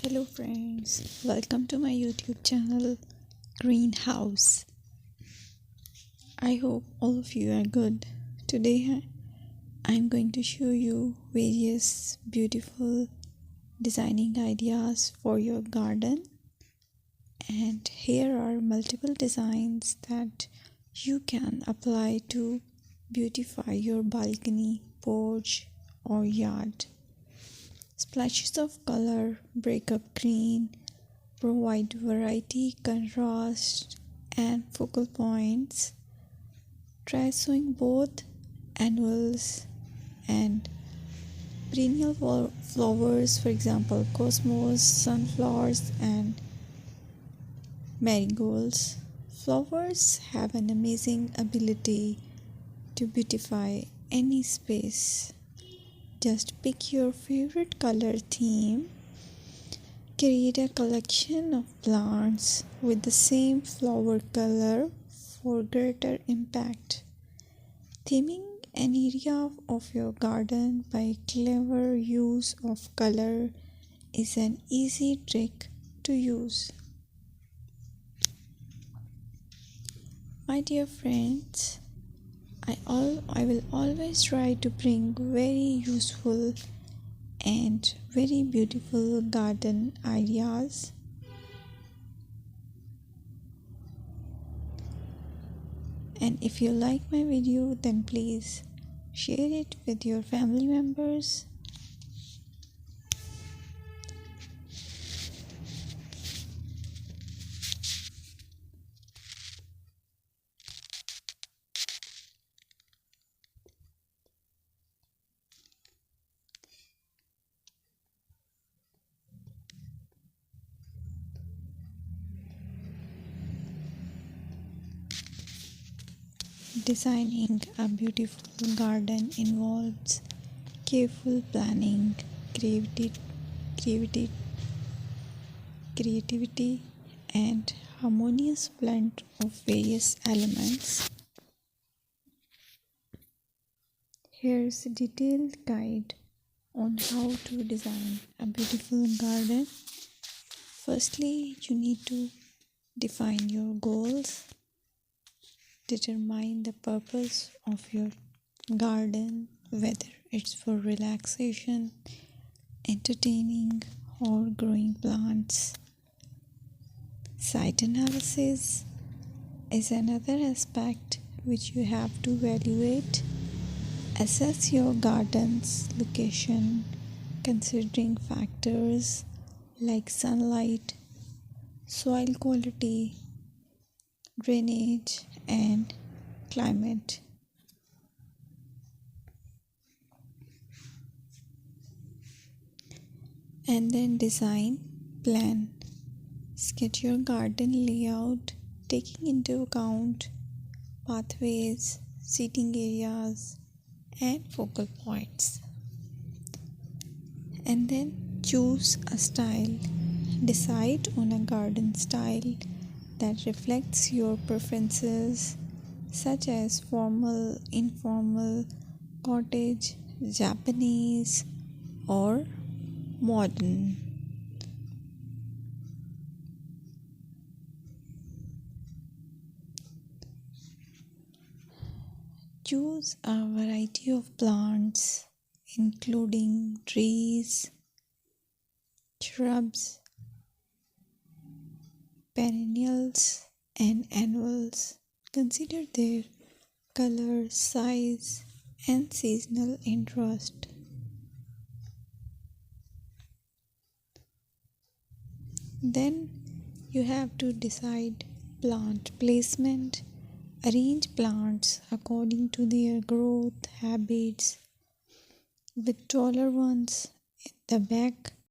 Hello friends, welcome to my YouTube channel Greenhouse. I hope all of you are good. Today I'm going to show you various beautiful designing ideas for your garden, and here are multiple designs that you can apply to beautify your balcony, porch or yard. Splashes of color break up green, provide variety, contrast, and focal points. Try sowing both annuals and perennial flowers, for example, cosmos, sunflowers, and marigolds. Flowers have an amazing ability to beautify any space. Just pick your favorite color theme. Create a collection of plants with the same flower color for greater impact. Theming an area of your garden by clever use of color is an easy trick to use. My dear friends, I will always try to bring very useful and very beautiful garden ideas. And if you like my video, then please share it with your family members. Designing a beautiful garden involves careful planning, creativity, creativity, and harmonious blend of various elements. Here's a detailed guide on how to design a beautiful garden. Firstly, you need to define your goals. Determine the purpose of your garden, whether it's for relaxation, entertaining, or growing plants. Site analysis is another aspect which you have to evaluate. Assess your garden's location, considering factors like sunlight, soil quality, drainage, and climate. And then design plan. Sketch your garden layout, taking into account pathways, seating areas, and focal points. And then choose a style. Decide on a garden style that reflects your preferences, such as formal, informal, cottage, Japanese, or modern. Choose a variety of plants, including trees, shrubs, perennials, and annuals. Consider their color, size, and seasonal interest. Then you have to decide plant placement. Arrange plants according to their growth habits, with taller ones at the back